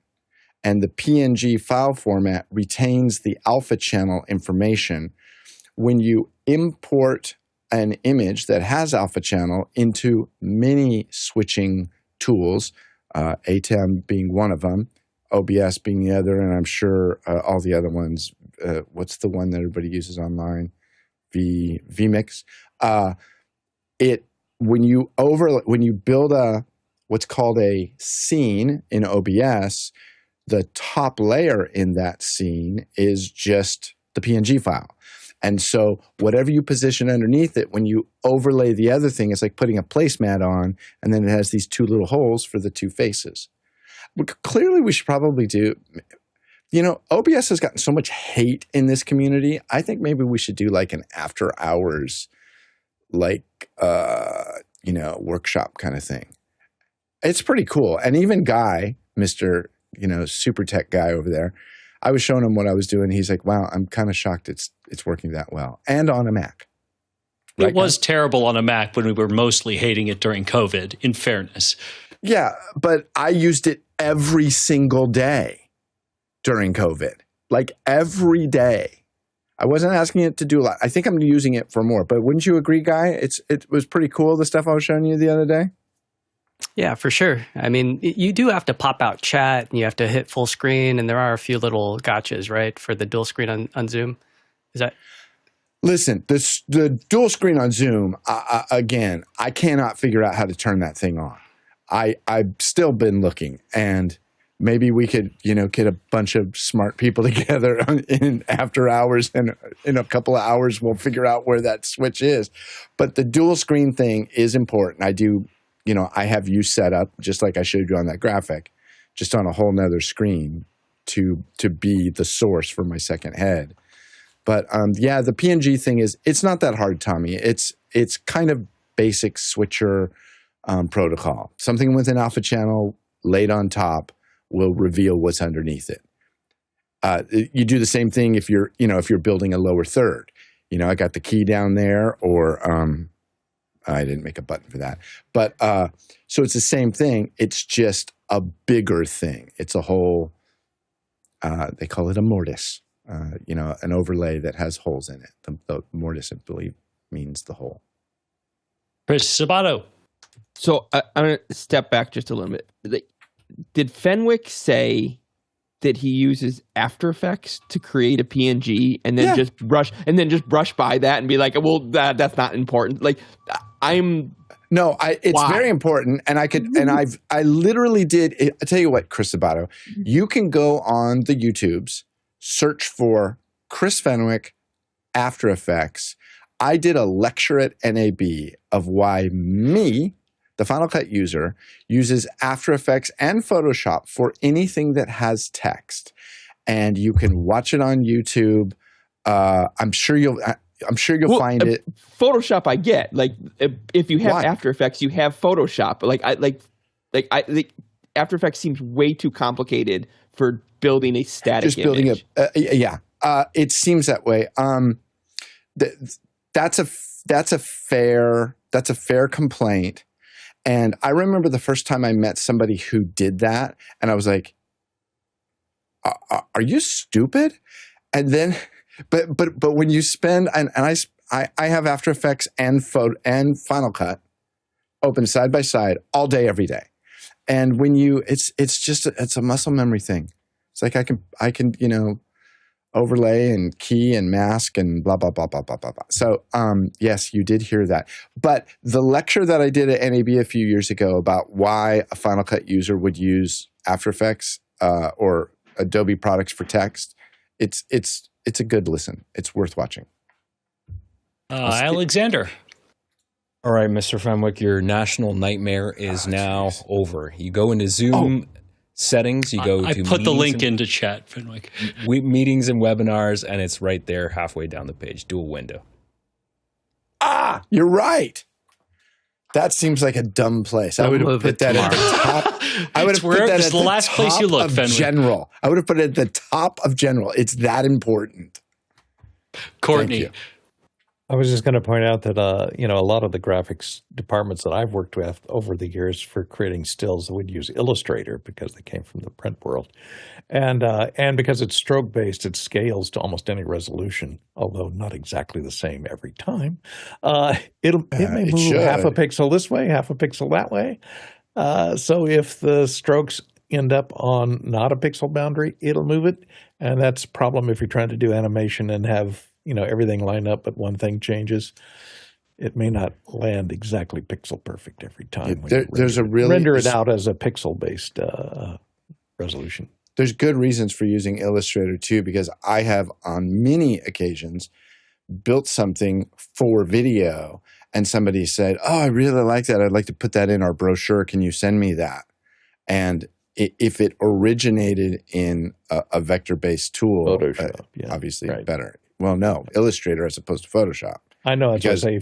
and the PNG file format retains the alpha channel information. When you import an image that has alpha channel into many switching tools, ATEM being one of them, OBS being the other, and I'm sure all the other ones, what's the one that everybody uses online? vMix. When you build what's called a scene in OBS, the top layer in that scene is just the PNG file. And so whatever you position underneath it, when you overlay the other thing, it's like putting a placemat on, and then it has these 2 little holes for the 2 faces. Clearly, we should probably do. OBS has gotten so much hate in this community. I think maybe we should do like an after hours, workshop kind of thing. It's pretty cool. And even Guy, Mr. Super Tech guy over there, I was showing him what I was doing. He's like, wow, I'm kind of shocked it's working that well. And on a Mac. Right, it was terrible on a Mac when we were mostly hating it during COVID, in fairness. Yeah, but I used it every single day during COVID, like every day. I wasn't asking it to do a lot. I think I'm using it for more, but wouldn't you agree, Guy? It was pretty cool, the stuff I was showing you the other day. Yeah, for sure. I mean, you do have to pop out chat, and you have to hit full screen, and there are a few little gotchas, right, for the dual screen on Zoom. Is that? Listen, the dual screen on Zoom, again, I cannot figure out how to turn that thing on. I've still been looking, and maybe we could, get a bunch of smart people together in after hours, and in a couple of hours, we'll figure out where that switch is. But the dual screen thing is important. I do, I have you set up, just like I showed you on that graphic, just on a whole nother screen to be the source for my second head. But the PNG thing it's not that hard, Tommy. It's kind of basic switcher protocol. Something with an alpha channel laid on top will reveal what's underneath it. You do the same thing if you're building a lower third. I got the key down there, or I didn't make a button for that. But so it's the same thing. It's just a bigger thing. It's a whole, they call it a mortise, an overlay that has holes in it. The mortise, I believe, means the hole. Chris Sabato. So I'm going to step back just a little bit. Did Fenwick say that he uses After Effects to create a PNG and then just brush by that and be like, well, that's not important? Like, No, it's very important, and I literally did. I tell you what, Chris Sabato, you can go on the YouTubes, search for Chris Fenwick, After Effects. I did a lecture at NAB of why me, the Final Cut user, uses After Effects and Photoshop for anything that has text, and you can watch it on YouTube. I'm sure you'll find it. Photoshop, I get. Like, if you have After Effects, you have Photoshop. I think After Effects seems way too complicated for building a static image. It seems that way. That's a fair complaint. And I remember the first time I met somebody who did that, and I was like, "Are you stupid?" And then, but when you spend, and I have After Effects and Final Cut open side by side all day, every day, and when it's a muscle memory thing. It's like I can overlay and key and mask and blah, blah, blah, blah, blah, blah, blah. So, yes, you did hear that. But the lecture that I did at NAB a few years ago about why a Final Cut user would use After Effects or Adobe products for text, it's a good listen. It's worth watching. Alexander. All right, Mr. Fenwick, your national nightmare is now over. You go into Zoom settings, you go to I put the link into chat, Fenwick. Meetings and webinars, and it's right there halfway down the page, dual window. You're right. That seems like a dumb place. I would have put that at the top. I would have put that at the last place you look, Fenwick. General. I would have put it at the top of general. It's that important. Courtney. I was just going to point out that, a lot of the graphics departments that I've worked with over the years for creating stills would use Illustrator because they came from the print world. And because it's stroke-based, it scales to almost any resolution, although not exactly the same every time. It may move half a pixel this way, half a pixel that way. So if the strokes end up on not a pixel boundary, it'll move it. And that's a problem if you're trying to do animation and have everything lined up, but one thing changes. It may not land exactly pixel perfect every time. Render it out as a pixel-based resolution. There's good reasons for using Illustrator too, because I have on many occasions built something for video, and somebody said, "Oh, I really like that. I'd like to put that in our brochure. Can you send me that?" And if it originated in a vector-based tool, Photoshop, obviously better. Well, no, Illustrator as opposed to Photoshop. I know. That's what I say.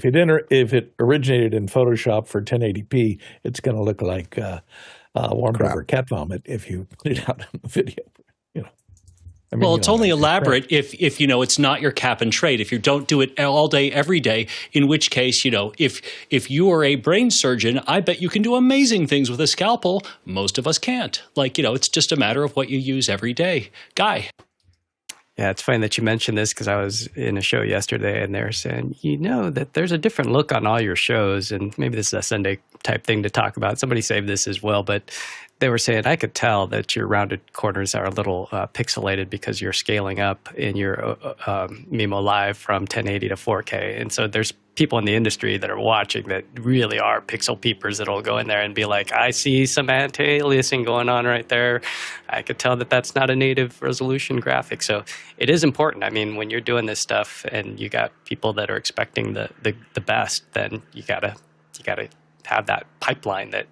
If it originated in Photoshop for 1080p, it's going to look like warmed over cat vomit if you put it out on the video. It's only elaborate if it's not your cap and trade. If you don't do it all day, every day, in which case, if you are a brain surgeon, I bet you can do amazing things with a scalpel. Most of us can't. It's just a matter of what you use every day. Guy. Yeah, it's funny that you mentioned this because I was in a show yesterday and they were saying, that there's a different look on all your shows, and maybe this is a Sunday type thing to talk about. Somebody saved this as well, but they were saying, I could tell that your rounded corners are a little pixelated because you're scaling up in your Mimo Live from 1080 to 4K. And so there's people in the industry that are watching that really are pixel peepers that'll go in there and be like, I see some anti-aliasing going on right there. I could tell that that's not a native resolution graphic. So it is important. I mean, when you're doing this stuff and you got people that are expecting the best, then you gotta have that pipeline that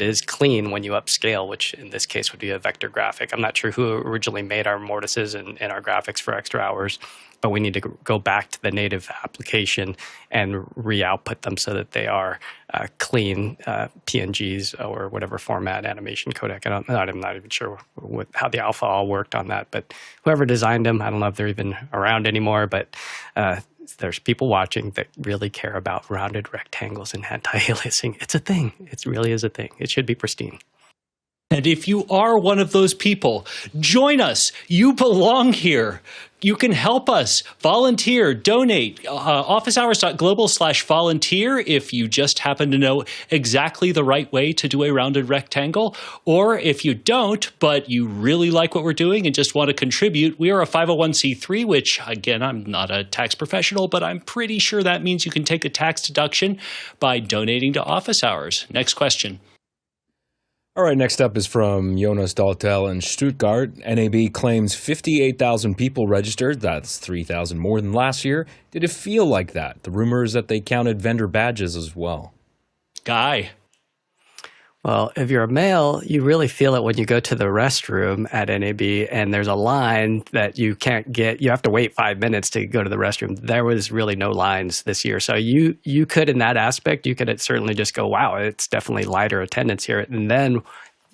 is clean when you upscale, which in this case would be a vector graphic. I'm not sure who originally made our mortises and our graphics for extra hours, but we need to go back to the native application and re-output them so that they are clean PNGs or whatever format animation codec. I'm not even sure how the alpha all worked on that, but whoever designed them, I don't know if they're even around anymore, but there's people watching that really care about rounded rectangles and anti-aliasing. It's a thing. It really is a thing. It should be pristine. And if you are one of those people, join us. You belong here. You can help us. Volunteer, donate, officehours.global/volunteer if you just happen to know exactly the right way to do a rounded rectangle. Or if you don't, but you really like what we're doing and just want to contribute, we are a 501c3, which, again, I'm not a tax professional, but I'm pretty sure that means you can take a tax deduction by donating to Office Hours. Next question. All right, next up is from Jonas Daltel in Stuttgart. NAB claims 58,000 people registered. That's 3,000 more than last year. Did it feel like that? The rumor is that they counted vendor badges as well. Guy. Well, if you're a male, you really feel it when you go to the restroom at NAB and there's a line that you can't get. You have to wait 5 minutes to go to the restroom. There was really no lines this year. So you could, in that aspect, you could certainly just go, wow, it's definitely lighter attendance here. And then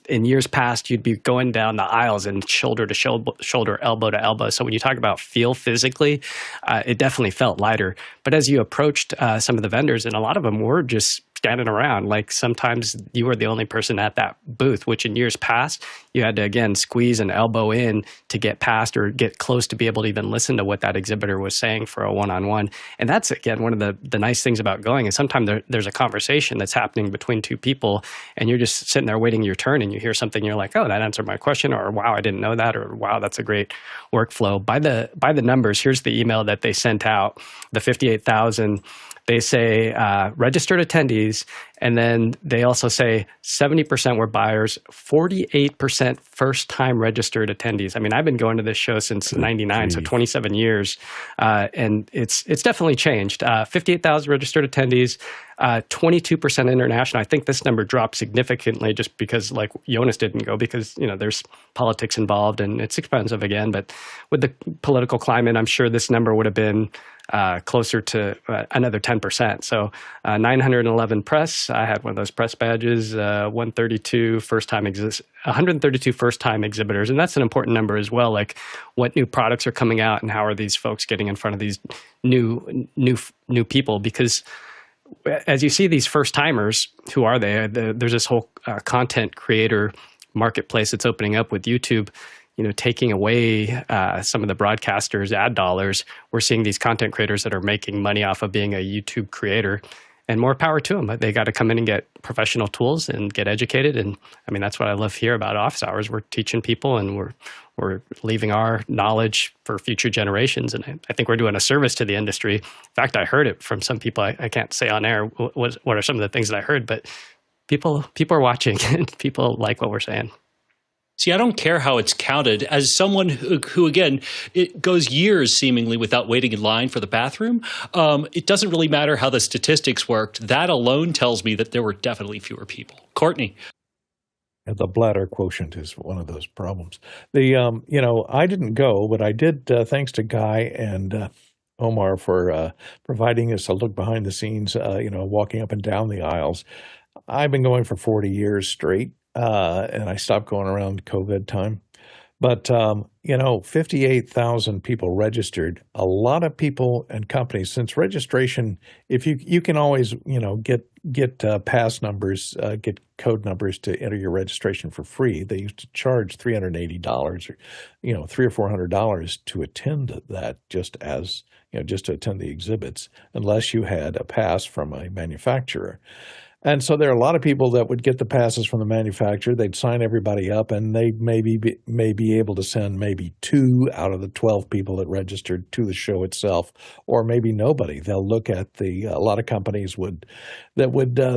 in years past, you'd be going down the aisles and shoulder to shoulder, elbow to elbow. So when you talk about feel physically, it definitely felt lighter. But as you approached some of the vendors, and a lot of them were just standing around, like sometimes you were the only person at that booth, which in years past, you had to, again, squeeze an elbow in to get past or get close to be able to even listen to what that exhibitor was saying for a one-on-one. And that's, again, one of the nice things about going is sometimes there's a conversation that's happening between two people and you're just sitting there waiting your turn and you hear something, you're like, oh, that answered my question, or wow, I didn't know that, or wow, that's a great workflow. By the numbers, here's the email that they sent out, the 58,000. They say registered attendees, and then they also say 70% were buyers, 48% first-time registered attendees. I mean, I've been going to this show since '99, so 27 years, and it's definitely changed. 58,000 registered attendees, 22% international. I think this number dropped significantly just because, like, Jonas didn't go because, there's politics involved and it's expensive again. But with the political climate, I'm sure this number would have been closer to another 10%. So 911 press. I had one of those press badges. 132 first-time exhibitors, and that's an important number as well. Like, what new products are coming out, and how are these folks getting in front of these new people? Because as you see these first-timers, who are they? There's this whole content creator marketplace that's opening up with YouTube. Taking away some of the broadcasters' ad dollars, we're seeing these content creators that are making money off of being a YouTube creator, and more power to them. They got to come in and get professional tools and get educated. And I mean, that's what I love here about Office Hours. We're teaching people, and we're leaving our knowledge for future generations. And I think we're doing a service to the industry. In fact, I heard it from some people. I can't say on air what are some of the things that I heard, but people are watching, and people like what we're saying. See, I don't care how it's counted. As someone who, again, it goes years seemingly without waiting in line for the bathroom, it doesn't really matter how the statistics worked. That alone tells me that there were definitely fewer people. Courtney. The bladder quotient is one of those problems. I didn't go, but I did, thanks to Guy and Omar for providing us a look behind the scenes, walking up and down the aisles. I've been going for 40 years straight. And I stopped going around COVID time. But, 58,000 people registered. A lot of people and companies, since registration, if you can always, get pass numbers, get code numbers to enter your registration for free. They used to charge $380 or, $300 or $400 to attend that just to attend the exhibits, unless you had a pass from a manufacturer. And so there are a lot of people that would get the passes from the manufacturer. They'd sign everybody up, and they may be able to send maybe 2 out of the 12 people that registered to the show itself, or maybe nobody. They'll look at a lot of companies would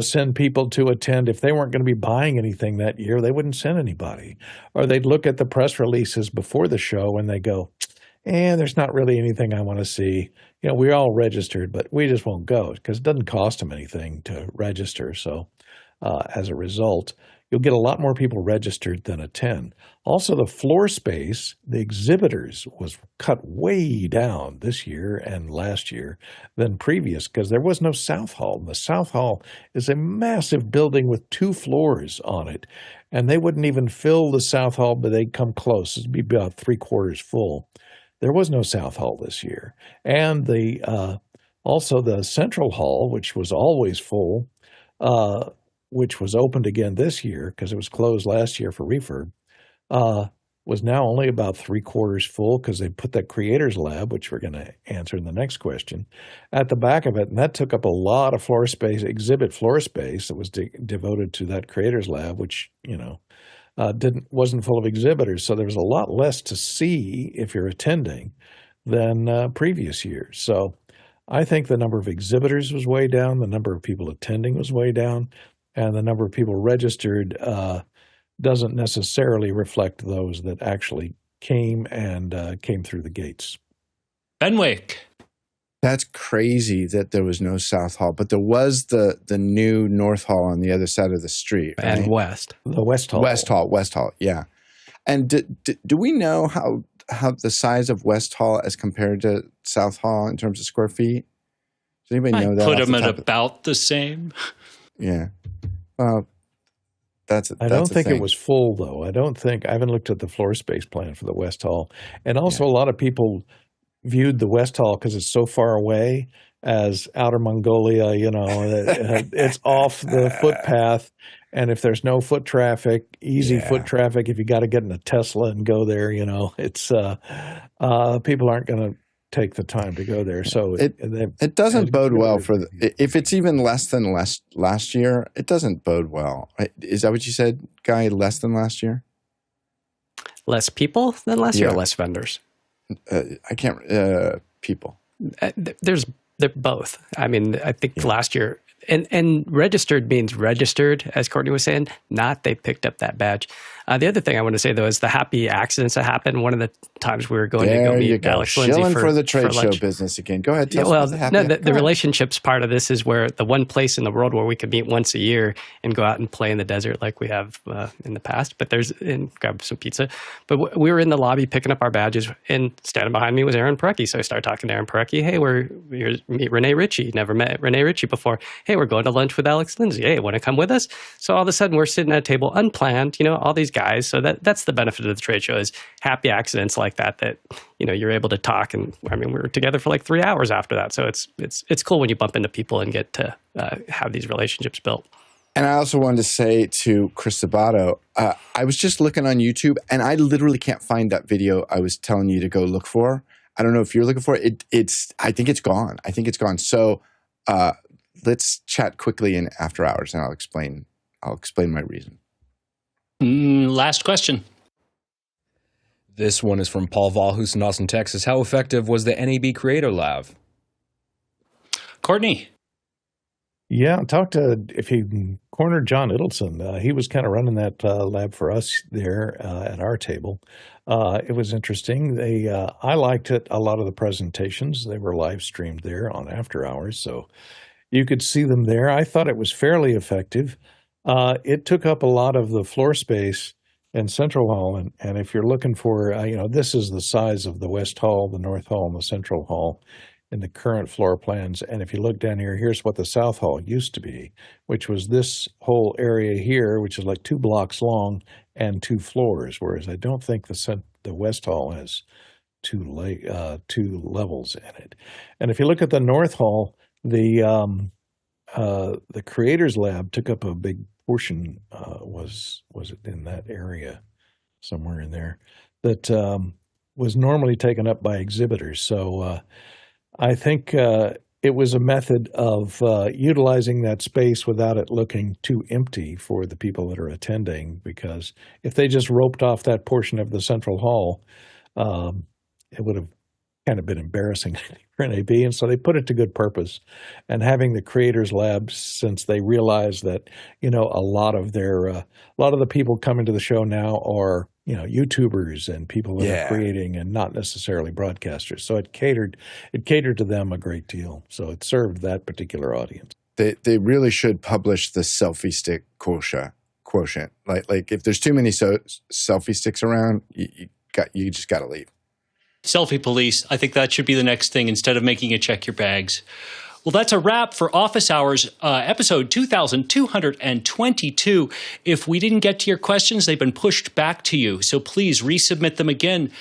send people to attend. If they weren't going to be buying anything that year, they wouldn't send anybody. Or they'd look at the press releases before the show, and they go, there's not really anything I want to see. We're all registered, but we just won't go because it doesn't cost them anything to register. So as a result, you'll get a lot more people registered than attend. Also, the floor space, the exhibitors, was cut way down this year and last year than previous because there was no South Hall. And the South Hall is a massive building with 2 floors on it, and they wouldn't even fill the South Hall, but they'd come close. It'd be about 3/4 full. There was no South Hall this year. And also the Central Hall, which was always full, which was opened again this year because it was closed last year for refurb, was now only about 3/4 full because they put that Creators Lab, which we're going to answer in the next question, at the back of it. And that took up a lot of floor space, exhibit floor space that was devoted to that Creators Lab, which, wasn't full of exhibitors. So there was a lot less to see if you're attending than previous years. So I think the number of exhibitors was way down, the number of people attending was way down, and the number of people registered doesn't necessarily reflect those that actually came through the gates. Fenwick. That's crazy that there was no South Hall, but there was the new North Hall on the other side of the street. Right? And West. The West Hall. West Hall, yeah. And do we know how the size of West Hall as compared to South Hall in terms of square feet? Does anybody know that? Put them at about the same. Yeah. Well, I don't think it was full, though. I haven't looked at the floor space plan for the West Hall. And also, a lot of people viewed the West Hall because it's so far away as Outer Mongolia, it's off the footpath. And if there's no foot traffic, foot traffic, if you got to get in a Tesla and go there, it's people aren't going to take the time to go there. So it doesn't bode well if it's even less than last year, it doesn't bode well. Is that what you said, Guy? Less than last year? Less people than last year or less vendors? I can't, people. They're both. I mean, I think last year, and registered means registered, as Courtney was saying, not they picked up that badge. The other thing I want to say, though, is the happy accidents that happened. One of the times we were going to go meet Alex Lindsay for the trade show business again. Go ahead. The relationships part of this is where the one place in the world where we could meet once a year and go out and play in the desert like we have in the past. But grab some pizza. But we were in the lobby picking up our badges, and standing behind me was Aaron Parecki. So I started talking to Aaron Parecki. Hey, we're here to meet Renee Ritchie. Never met Renee Ritchie before. Hey, we're going to lunch with Alex Lindsay. Hey, want to come with us? So all of a sudden we're sitting at a table unplanned. All these guys. So that's the benefit of the trade show is happy accidents like that you're able to talk. And I mean, we were together for like 3 hours after that. So it's cool when you bump into people and get to have these relationships built. And I also wanted to say to Chris Sabato, I was just looking on YouTube and I literally can't find that video I was telling you to go look for. I don't know if you're looking for it. I think it's gone. So let's chat quickly in after hours and I'll explain my reason. Last question. This one is from Paul Valhus in Austin, Texas. How effective was the NAB Creator Lab? Courtney. Yeah, if you cornered John Idelson, he was kind of running that lab for us there at our table. It was interesting. I liked it. A lot of the presentations, they were live streamed there on after hours, so you could see them there. I thought it was fairly effective. It took up a lot of the floor space in Central Hall, and if you're looking for, this is the size of the West Hall, the North Hall, and the Central Hall in the current floor plans. And if you look down here, here's what the South Hall used to be, which was this whole area here, which is like 2 blocks long and 2 floors, whereas I don't think the West Hall has 2 levels in it. And if you look at the North Hall, the Creators Lab took up a big portion, was it in that area somewhere in there, that was normally taken up by exhibitors. So I think it was a method of utilizing that space without it looking too empty for the people that are attending, because if they just roped off that portion of the Central Hall, it would have kind of been embarrassing for NAB, and so they put it to good purpose. And having the Creators Lab, since they realize that a lot of the people coming to the show now are YouTubers and people that are creating and not necessarily broadcasters, so it catered to them a great deal. So it served that particular audience. They really should publish the selfie stick quotient. Like if there's too many selfie sticks around, you just got to leave. Selfie police. I think that should be the next thing instead of making you check your bags. Well, that's a wrap for Office Hours, episode 2222. If we didn't get to your questions, they've been pushed back to you, so please resubmit them again.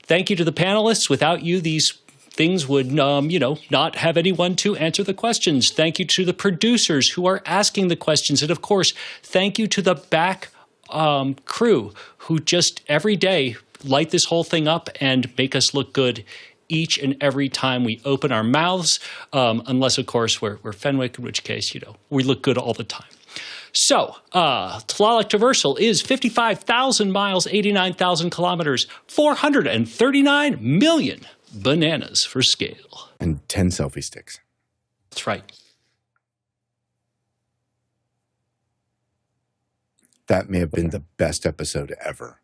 Thank you to the panelists. Without you, these things would, not have anyone to answer the questions. Thank you to the producers who are asking the questions. And of course, thank you to the back crew who just every day light this whole thing up and make us look good each and every time we open our mouths, unless, of course, we're Fenwick, in which case, we look good all the time. So, Tlaloc Traversal is 55,000 miles, 89,000 kilometers, 439 million bananas for scale. And 10 selfie sticks. That's right. That may have been the best episode ever.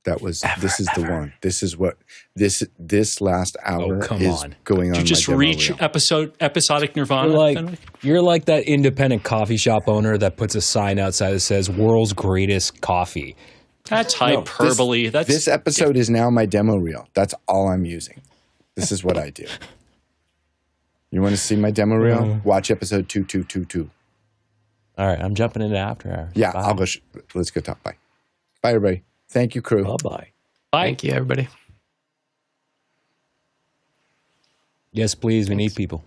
That was. This is the one. This is what this last hour is going on. Did you just reach episodic nirvana? You're like that independent coffee shop owner that puts a sign outside that says "World's Greatest Coffee." That's hyperbole. This episode is now my demo reel. That's all I'm using. This is what I do. You want to see my demo reel? Watch episode 2222. All right, I'm jumping into after hours. Yeah, Bye. I'll go. Let's go talk. Bye. Bye, everybody. Thank you, crew. Bye-bye. Bye. Thank you, everybody. Yes, please. We need people.